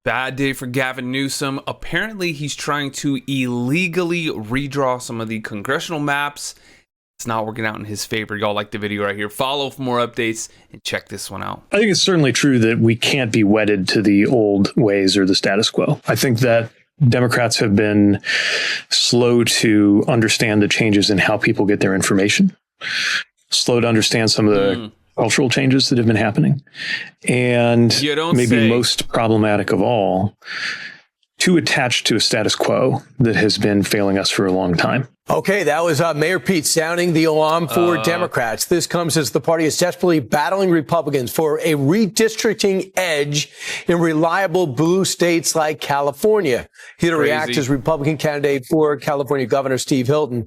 Bad day for Gavin Newsom. Apparently, he's trying to illegally redraw some of the congressional maps. It's not working out in his favor. Y'all like the video right here. Follow for more updates and check this one out. I think it's certainly true that we can't be wedded to the old ways or the status quo. I think that Democrats have been slow to understand the changes in how people get their information, slow to understand some of the cultural changes that have been happening, and maybe most problematic of all, too attached to a status quo that has been failing us for a long time. Okay, that was Mayor Pete sounding the alarm for Democrats. This comes as the party is desperately battling Republicans for a redistricting edge in reliable blue states like California. Here to react is Republican candidate for California Governor Steve Hilton.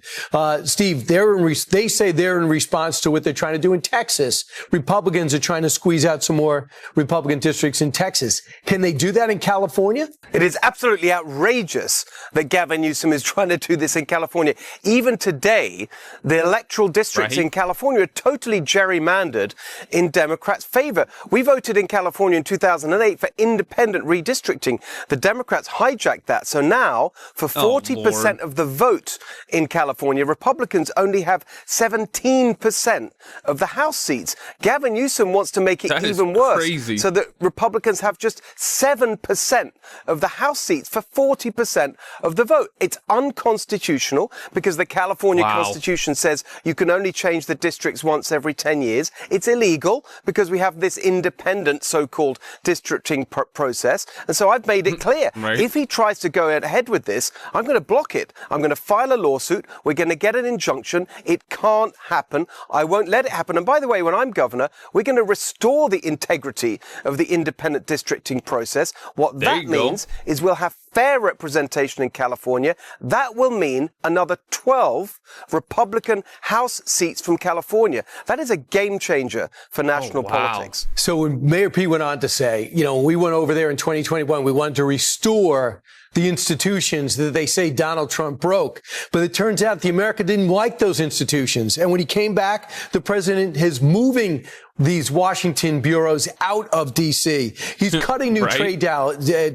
Steve, they say they're in response to what they're trying to do in Texas. Republicans are trying to squeeze out some more Republican districts in Texas. Can they do that in California? It is absolutely outrageous that Gavin Newsom is trying to do this in California. Even today, the electoral districts in California are totally gerrymandered in Democrats' favor. We voted in California in 2008 for independent redistricting. The Democrats hijacked that. So now, for 40% of the vote in California, Republicans only have 17% of the House seats. Gavin Newsom wants to make it even worse, so that Republicans have just 7% of the House seats for 40% of the vote. It's unconstitutional because the California Constitution says you can only change the districts once every 10 years. It's illegal because we have this independent so-called districting process. And so I've made it clear, if he tries to go ahead with this, I'm going to block it. I'm going to file a lawsuit. We're going to get an injunction. It can't happen. I won't let it happen. And by the way, when I'm governor, we're going to restore the integrity of the independent districting process. What that means is we'll have fair representation in California. That will mean another 12 Republican House seats from California. That is a game changer for national politics. So when Mayor Pete went on to say, you know, we went over there in 2021, we wanted to restore the institutions that they say Donald Trump broke. But it turns out the America didn't like those institutions. And when he came back, the president is moving these Washington bureaus out of D.C. He's cutting new trade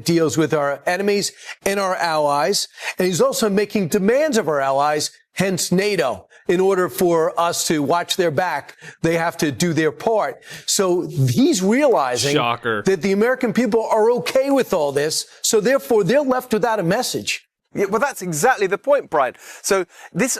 deals with our enemies and our allies. And he's also making demands of our allies, hence NATO. In order for us to watch their back, they have to do their part. So he's realizing that the American people are okay with all this. So therefore, they're left without a message. Yeah, well, that's exactly the point, Brian. So this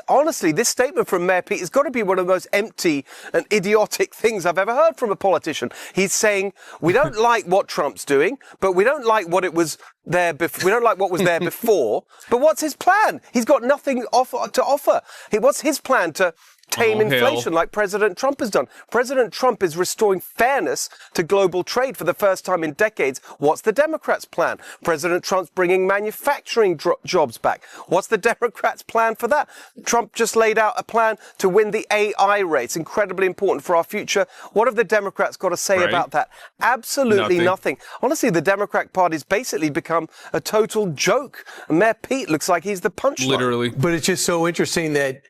statement from Mayor Pete has got to be one of the most empty and idiotic things I've ever heard from a politician. He's saying, we don't like what Trump's doing, but we don't like what it was there before. We don't like what was there before. But what's his plan? He's got nothing to offer. What's his plan to tame inflation like President Trump has done? President Trump is restoring fairness to global trade for the first time in decades. What's the Democrats' plan? President Trump's bringing manufacturing jobs back. What's the Democrats' plan for that? Trump just laid out a plan to win the AI race, incredibly important for our future. What have the Democrats got to say about that? Absolutely nothing. Honestly, the Democratic Party's basically become a total joke. Mayor Pete looks like he's the punchline. Literally. But it's just so interesting that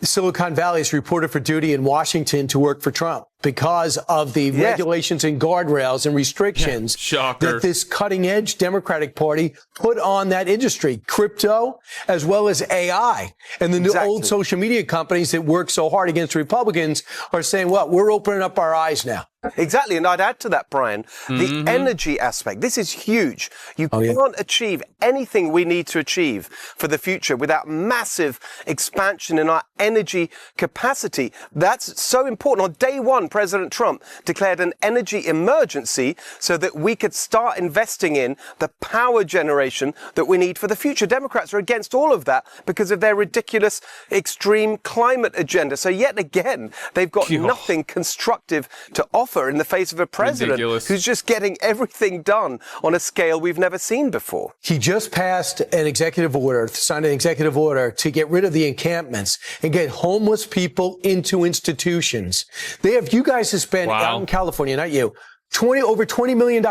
Silicon Valley is reported for duty in Washington to work for Trump because of the regulations and guardrails and restrictions that this cutting-edge Democratic Party put on that industry, crypto as well as AI. And the new old social media companies that work so hard against Republicans are saying, well, we're opening up our eyes now. Exactly. And I'd add to that, Brian, the energy aspect. This is huge. You can't achieve anything we need to achieve for the future without massive expansion in our energy capacity. That's so important. On day one, President Trump declared an energy emergency so that we could start investing in the power generation that we need for the future. Democrats are against all of that because of their ridiculous extreme climate agenda. So yet again, they've got nothing constructive to offer in the face of a president who's just getting everything done on a scale we've never seen before. He just passed an executive order, signed an executive order to get rid of the encampments and get homeless people into institutions. You guys have spent out in California, not you, over $20 million,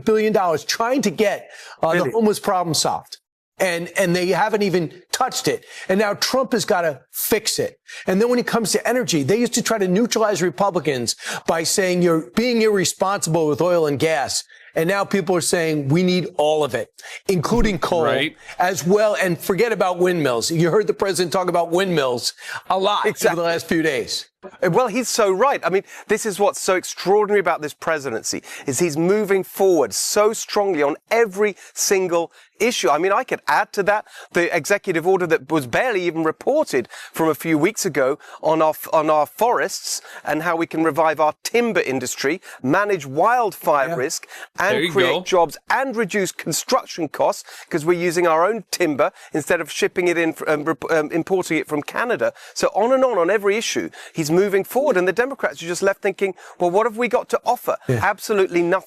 billion trying to get the homeless problem solved. And they haven't even touched it. And now Trump has got to fix it. And then when it comes to energy, they used to try to neutralize Republicans by saying you're being irresponsible with oil and gas. And now people are saying we need all of it, including coal as well. And forget about windmills. You heard the president talk about windmills a lot over the last few days. Well, he's so right. I mean, this is what's so extraordinary about this presidency, is he's moving forward so strongly on every single issue. I mean, I could add to that the executive order that was barely even reported from a few weeks ago on our forests and how we can revive our timber industry, manage wildfire risk, and create jobs and reduce construction costs because we're using our own timber instead of shipping it in, importing it from Canada. So on every issue, he's moving forward, and the Democrats are just left thinking, well, what have we got to offer? Absolutely nothing.